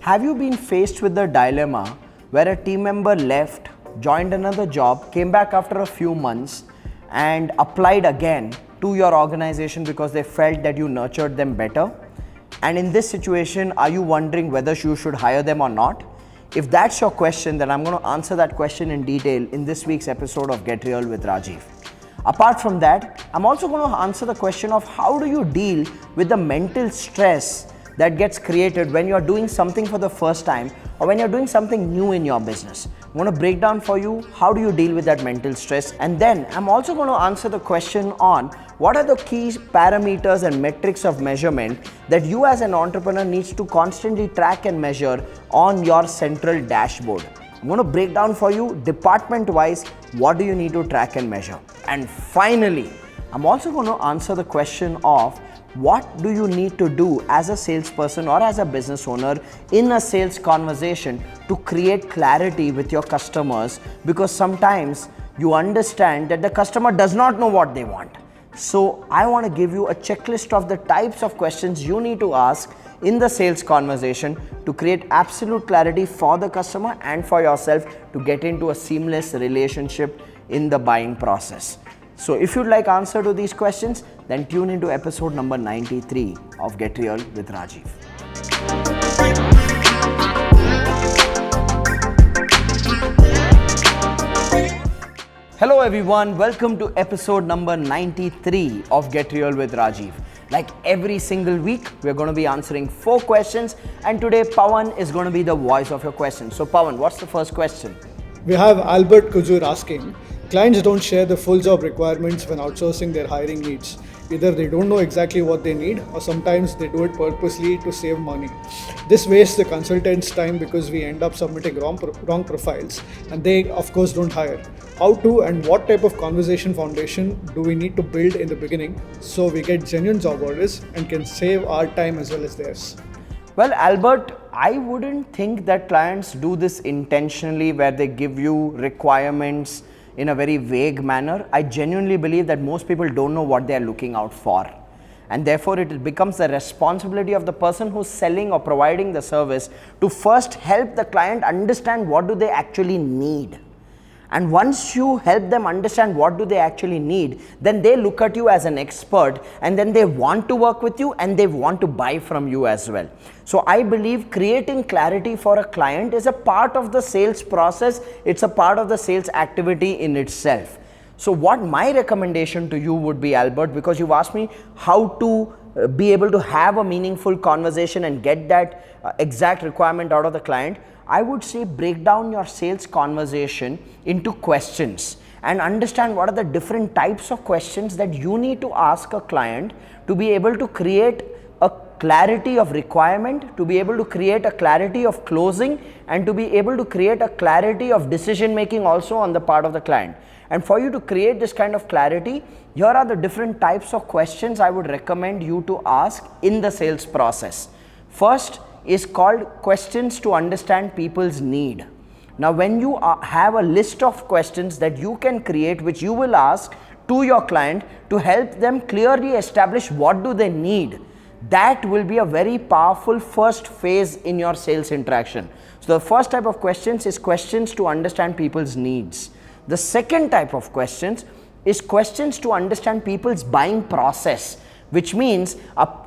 Have you been faced with the dilemma where a team member left, joined another job, came back after a few months and applied again to your organization because they felt that you nurtured them better? And in this situation, are you wondering whether you should hire them or not? If that's your question, then I'm going to answer that question in detail in this week's episode of Get Real with Rajiv. Apart from that, I'm also going to answer the question of how do you deal with the mental stress that gets created when you're doing something for the first time or when you're doing something new in your business. I'm going to break down for you how do you deal with that mental stress, and then I'm also going to answer the question on what are the key parameters and metrics of measurement that you as an entrepreneur needs to constantly track and measure on your central dashboard. I'm going to break down for you department wise what do you need to track and measure. And finally, I'm also going to answer the question of what do you need to do as a salesperson or as a business owner in a sales conversation to create clarity with your customers, because sometimes you understand that the customer does not know what they want. So I want to give you a checklist of the types of questions you need to ask in the sales conversation to create absolute clarity for the customer and for yourself to get into a seamless relationship in the buying process. So if you'd like answer to these questions, then tune into episode number 93 of Get Real with Rajiv. Hello everyone, welcome to episode number 93 of Get Real with Rajiv. Like every single week, we're going to be answering 4 questions, and today Pawan is going to be the voice of your questions. So Pawan, what's the first question? We have Albert Kujur asking, clients don't share the full job requirements when outsourcing their hiring needs. Either they don't know exactly what they need, or sometimes they do it purposely to save money. This wastes the consultant's time because we end up submitting wrong profiles, and they of course don't hire. How to and what type of conversation foundation do we need to build in the beginning so we get genuine job orders and can save our time as well as theirs? Well, Albert, I wouldn't think that clients do this intentionally where they give you requirements in a very vague manner. I genuinely believe that most people don't know what they are looking out for, and therefore it becomes the responsibility of the person who's selling or providing the service to first help the client understand what do they actually need. And once you help them understand what do they actually need, then they look at you as an expert, and then they want to work with you and they want to buy from you as well. So I believe creating clarity for a client is a part of the sales process. It's a part of the sales activity in itself. So what my recommendation to you would be, Albert, because you've asked me how to be able to have a meaningful conversation and get that exact requirement out of the client, I would say break down your sales conversation into questions and understand what are the different types of questions that you need to ask a client to be able to create a clarity of requirement, to be able to create a clarity of closing, and to be able to create a clarity of decision making also on the part of the client. And for you to create this kind of clarity, here are the different types of questions I would recommend you to ask in the sales process. First is called questions to understand people's need. Now, when you have a list of questions that you can create, which you will ask to your client to help them clearly establish what do they need, that will be a very powerful first phase in your sales interaction. So the first type of questions is questions to understand people's needs. The second type of questions is questions to understand people's buying process, which means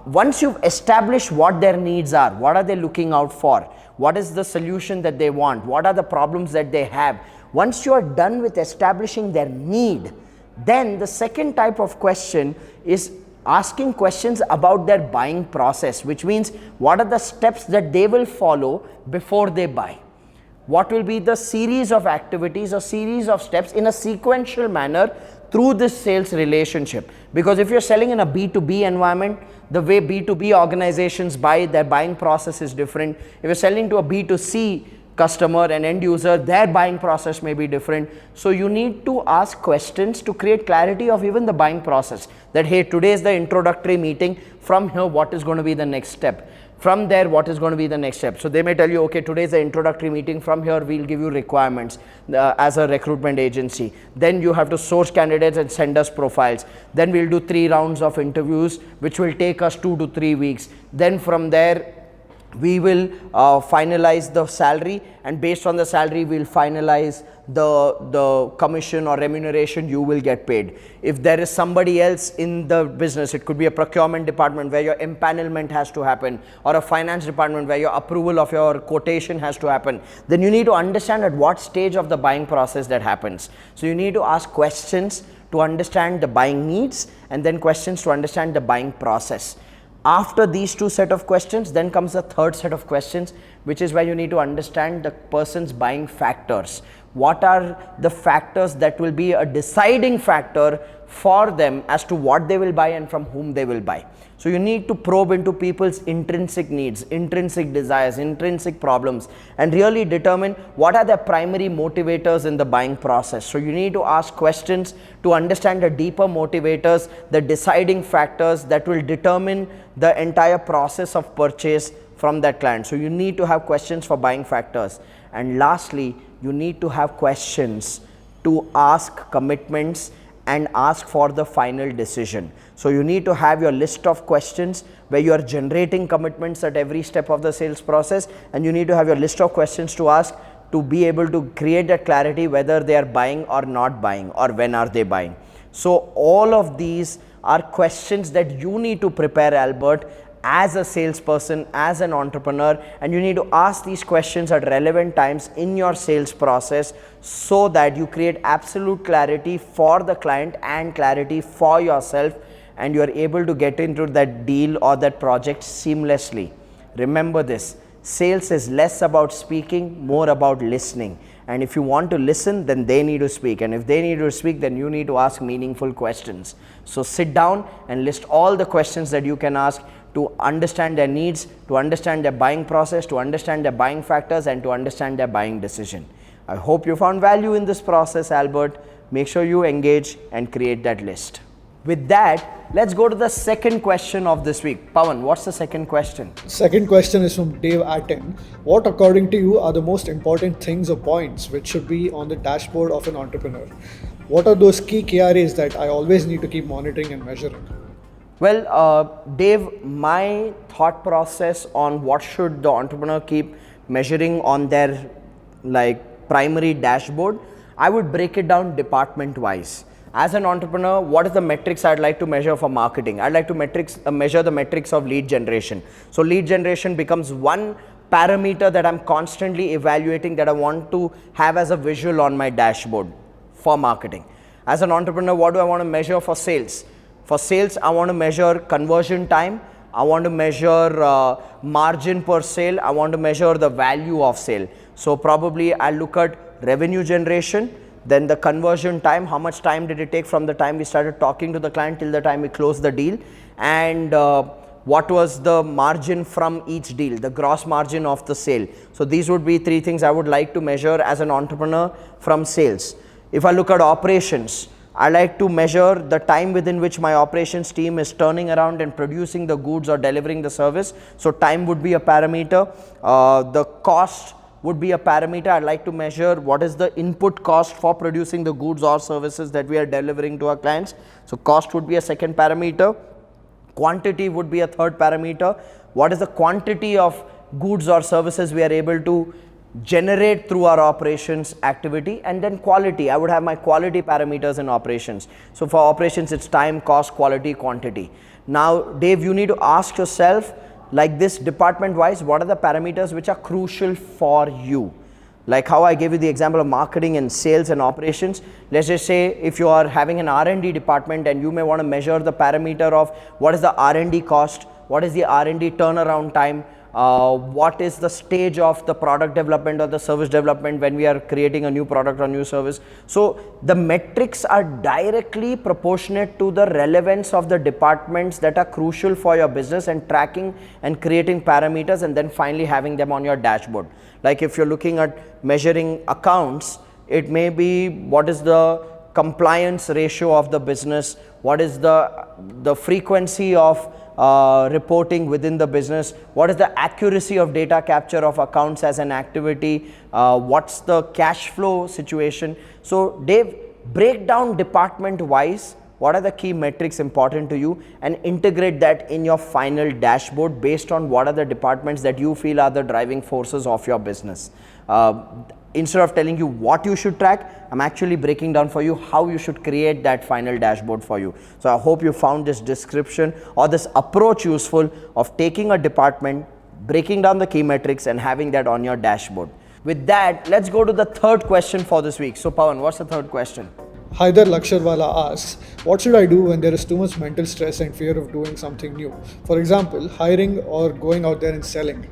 once you've established what their needs are, what are they looking out for, what is the solution that they want, what are the problems that they have, once you are done with establishing their need, then the second type of question is asking questions about their buying process, which means what are the steps that they will follow before they buy. What will be the series of activities or series of steps in a sequential manner through this sales relationship. Because if you're selling in a B2B environment, the way B2B organizations buy, their buying process is different. If you're selling to a B2C customer and end user, their buying process may be different. So you need to ask questions to create clarity of even the buying process. That, hey, today is the introductory meeting. From here, what is going to be the next step? From there, what is going to be the next step? So they may tell you, okay, today is the introductory meeting. From here, we'll give you requirements as a recruitment agency. Then you have to source candidates and send us profiles. Then we'll do 3 rounds of interviews, which will take us 2 to 3 weeks. Then from there, we will finalize the salary, and based on the salary we'll finalize the commission or remuneration you will get paid. If there is somebody else in the business, it could be a procurement department where your empanelment has to happen, or a finance department where your approval of your quotation has to happen, then you need to understand at what stage of the buying process that happens. So you need to ask questions to understand the buying needs, and then questions to understand the buying process. After these two set of questions, then comes the third set of questions, which is where you need to understand the person's buying factors. What are the factors that will be a deciding factor for them as to what they will buy and from whom they will buy? So you need to probe into people's intrinsic needs, intrinsic desires, intrinsic problems, and really determine what are their primary motivators in the buying process. So you need to ask questions to understand the deeper motivators, the deciding factors that will determine the entire process of purchase from that client. So you need to have questions for buying factors. And lastly, you need to have questions to ask commitments and ask for the final decision. So you need to have your list of questions where you are generating commitments at every step of the sales process, and you need to have your list of questions to ask to be able to create that clarity whether they are buying or not buying, or when are they buying. So all of these are questions that you need to prepare, Albert, as a salesperson, as an entrepreneur, and you need to ask these questions at relevant times in your sales process so that you create absolute clarity for the client and clarity for yourself, and you are able to get into that deal or that project seamlessly. Remember this, sales is less about speaking, more about listening. And if you want to listen, then they need to speak. And if they need to speak, then you need to ask meaningful questions. So sit down and list all the questions that you can ask to understand their needs, to understand their buying process, to understand their buying factors, and to understand their buying decision. I hope you found value in this process, Albert. Make sure you engage and create that list. With that, let's go to the second question of this week. Pawan, what's the second question? Second question is from Dave Atten. What, according to you, are the most important things or points which should be on the dashboard of an entrepreneur? What are those key KRAs that I always need to keep monitoring and measuring? Well, Dave, my thought process on what should the entrepreneur keep measuring on their primary dashboard, I would break it down department wise. As an entrepreneur, what is the metrics I'd like to measure for marketing? I'd like to measure the metrics of lead generation. So lead generation becomes one parameter that I'm constantly evaluating, that I want to have as a visual on my dashboard for marketing. As an entrepreneur, what do I want to measure for sales? For sales, I want to measure conversion time. I want to measure margin per sale. I want to measure the value of sale. So probably I'll look at revenue generation, then the conversion time, how much time did it take from the time we started talking to the client till the time we closed the deal, and what was the margin from each deal, the gross margin of the sale. So these would be three things I would like to measure as an entrepreneur from sales. If I look at operations, I like to measure the time within which my operations team is turning around and producing the goods or delivering the service. So time would be a parameter. The cost would be a parameter. I'd like to measure what is the input cost for producing the goods or services that we are delivering to our clients. So cost would be a second parameter. Quantity would be a third parameter. What is the quantity of goods or services we are able to generate through our operations activity? And then quality, I would have my quality parameters in operations. So for operations, it's time, cost, quality, quantity. Now, Dave, you need to ask yourself, like this department wise, what are the parameters which are crucial for you? Like how I gave you the example of marketing and sales and operations. Let's just say if you are having an R&D department, and you may want to measure the parameter of what is the R&D cost, what is the R&D turnaround time, what is the stage of the product development or the service development when we are creating a new product or new service. So the metrics are directly proportionate to the relevance of the departments that are crucial for your business, and tracking and creating parameters and then finally having them on your dashboard. Like if you're looking at measuring accounts, it may be what is the compliance ratio of the business, what is the frequency of reporting within the business, what is the accuracy of data capture of accounts as an activity, what's the cash flow situation. So Dave, break down department wise what are the key metrics important to you, and integrate that in your final dashboard based on what are the departments that you feel are the driving forces of your business. Instead of telling you what you should track, I'm actually breaking down for you how you should create that final dashboard for you. So I hope you found this description or this approach useful of taking a department, breaking down the key metrics and having that on your dashboard. With that, let's go to the third question for this week. So Pawan, what's the third question? Haider Laksharwala asks, what should I do when there is too much mental stress and fear of doing something new? For example, hiring or going out there and selling.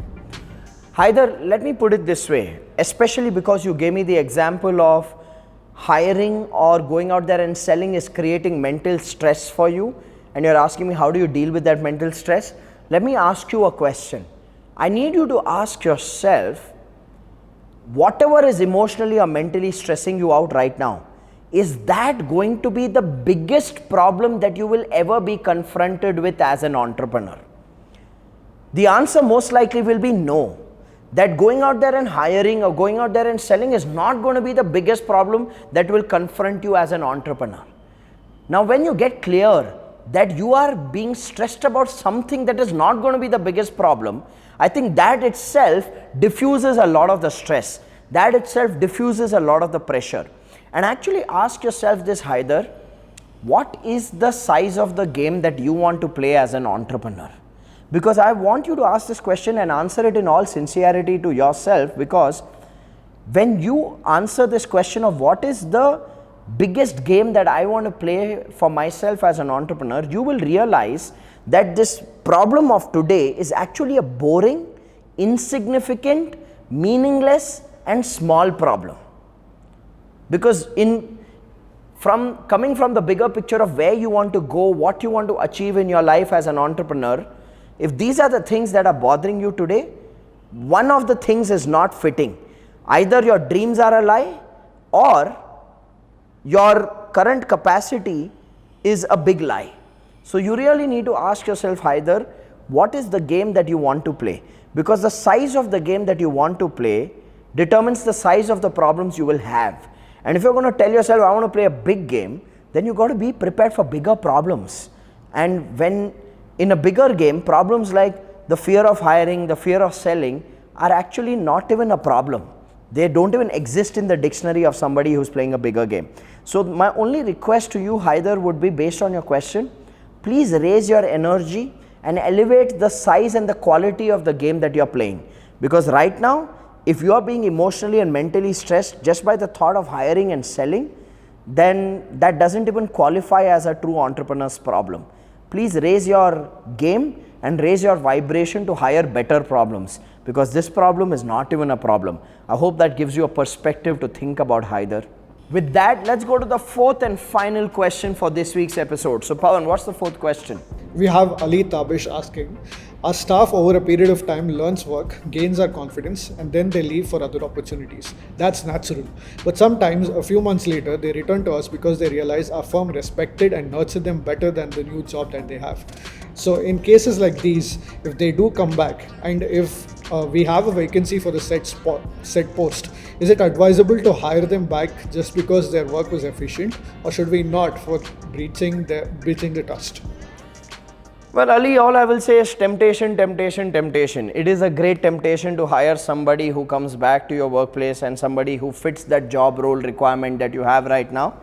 Haider, let me put it this way, especially because you gave me the example of hiring or going out there and selling is creating mental stress for you, and you're asking me how do you deal with that mental stress. Let me ask you a question. I need you to ask yourself, whatever is emotionally or mentally stressing you out right now, is that going to be the biggest problem that you will ever be confronted with as an entrepreneur? The answer most likely will be no. That going out there and hiring or going out there and selling is not going to be the biggest problem that will confront you as an entrepreneur. Now, when you get clear that you are being stressed about something that is not going to be the biggest problem, I think that itself diffuses a lot of the stress. That itself diffuses a lot of the pressure. And actually ask yourself this, Haider, what is the size of the game that you want to play as an entrepreneur? Because I want you to ask this question and answer it in all sincerity to yourself, because when you answer this question of what is the biggest game that I want to play for myself as an entrepreneur, you will realize that this problem of today is actually a boring, insignificant, meaningless and small problem. Because coming from the bigger picture of where you want to go, what you want to achieve in your life as an entrepreneur, if these are the things that are bothering you today, one of the things is not fitting. Either your dreams are a lie or your current capacity is a big lie. So you really need to ask yourself, Haider, what is the game that you want to play? Because the size of the game that you want to play determines the size of the problems you will have. And if you're going to tell yourself, I want to play a big game, then you've got to be prepared for bigger problems. And when in a bigger game, problems like the fear of hiring, the fear of selling are actually not even a problem. They don't even exist in the dictionary of somebody who's playing a bigger game. So my only request to you, Haider, would be based on your question, please raise your energy and elevate the size and the quality of the game that you're playing. Because right now, if you are being emotionally and mentally stressed just by the thought of hiring and selling, then that doesn't even qualify as a true entrepreneur's problem. Please raise your game and raise your vibration to higher, better problems, because this problem is not even a problem. I hope that gives you a perspective to think about, Haider. With that, let's go to the fourth and final question for this week's episode. So Pawan, what's the fourth question? We have Ali Tabish asking, our staff over a period of time learns work, gains our confidence, and then they leave for other opportunities. That's natural. But sometimes, a few months later, they return to us because they realize our firm respected and nurtured them better than the new job that they have. So in cases like these, if they do come back and if we have a vacancy for the set post, is it advisable to hire them back just because their work was efficient, or should we not for breaching the trust? Well, Ali, all I will say is temptation, temptation, temptation. It is a great temptation to hire somebody who comes back to your workplace and somebody who fits that job role requirement that you have right now.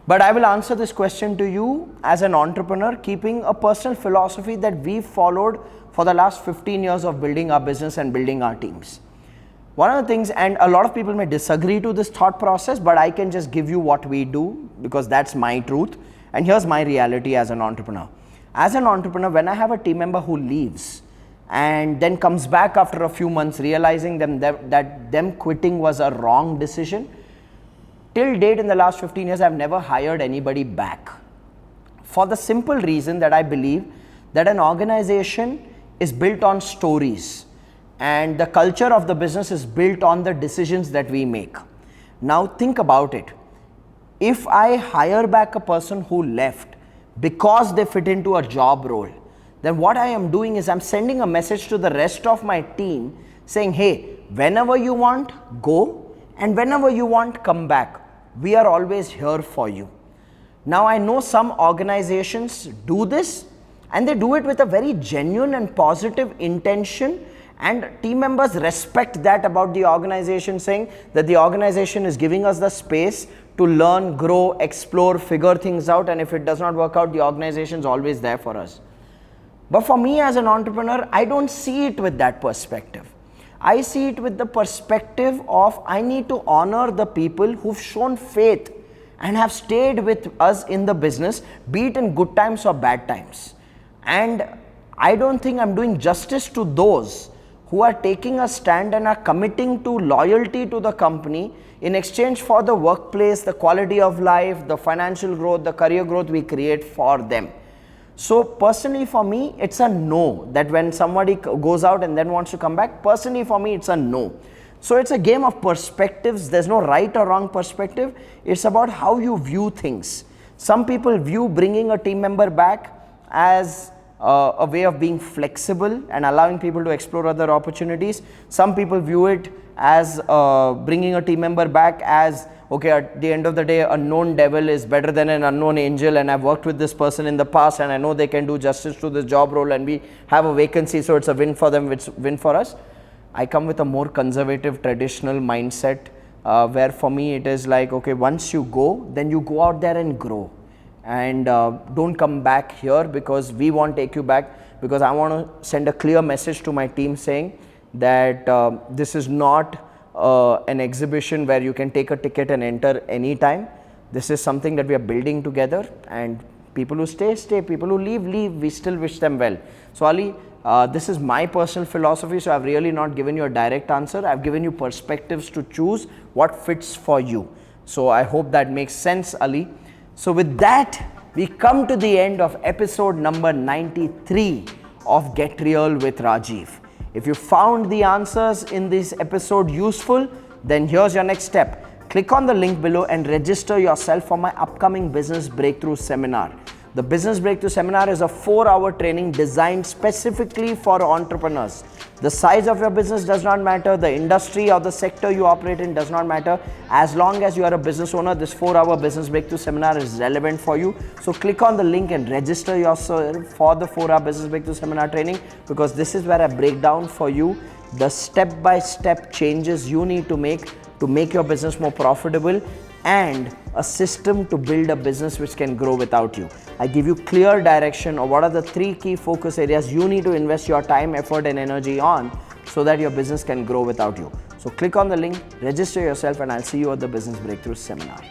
But I will answer this question to you as an entrepreneur, keeping a personal philosophy that we've followed for the last 15 years of building our business and building our teams. One of the things, and a lot of people may disagree to this thought process, but I can just give you what we do because that's my truth. And here's my reality as an entrepreneur. As an entrepreneur, when I have a team member who leaves and then comes back after a few months realizing that them quitting was a wrong decision, till date in the last 15 years, I've never hired anybody back. For the simple reason that I believe that an organization is built on stories and the culture of the business is built on the decisions that we make. Now think about it. If I hire back a person who left because they fit into a job role, then what I am doing is I'm sending a message to the rest of my team saying, hey, whenever you want, go, and whenever you want, come back. We are always here for you. Now I know some organizations do this and they do it with a very genuine and positive intention, and team members respect that about the organization, saying that the organization is giving us the space to learn, grow, explore, figure things out, and if it does not work out, the organization is always there for us. But for me as an entrepreneur, I don't see it with that perspective. I see it with the perspective of I need to honor the people who've shown faith and have stayed with us in the business, be it in good times or bad times. And I don't think I'm doing justice to those who are taking a stand and are committing to loyalty to the company in exchange for the workplace, the quality of life, the financial growth, the career growth we create for them. So personally for me, it's a no, that when somebody goes out and then wants to come back, personally for me, it's a no. So it's a game of perspectives. There's no right or wrong perspective. It's about how you view things. Some people view bringing a team member back as a way of being flexible and allowing people to explore other opportunities. Some people view it as bringing a team member back as, okay, at the end of the day, a known devil is better than an unknown angel, and I've worked with this person in the past and I know they can do justice to this job role and we have a vacancy, so it's a win for them, it's a win for us. I come with a more conservative, traditional mindset where for me it is like, okay, once you go, then you go out there and grow. And don't come back here because we won't take you back, because I want to send a clear message to my team saying that this is not an exhibition where you can take a ticket and enter anytime. This is something that we are building together, and people who stay, stay, people who leave, leave. We still wish them well. So Ali, this is my personal philosophy, so I've really not given you a direct answer. I've given you perspectives to choose what fits for you. So I hope that makes sense, Ali. So with that, we come to the end of episode number 93 of Get Real with Rajiv. If you found the answers in this episode useful, then here's your next step. Click on the link below and register yourself for my upcoming Business Breakthrough Seminar. The Business Breakthrough Seminar is a 4-hour training designed specifically for entrepreneurs. The size of your business does not matter, the industry or the sector you operate in does not matter. As long as you are a business owner, this 4-hour Business Breakthrough Seminar is relevant for you. So click on the link and register yourself for the 4-hour Business Breakthrough Seminar training, because this is where I break down for you the step-by-step changes you need to make your business more profitable, and a system to build a business which can grow without you. I give you clear direction of what are the 3 key focus areas you need to invest your time, effort and energy on so that your business can grow without you. So click on the link, register yourself, and I'll see you at the Business Breakthrough Seminar.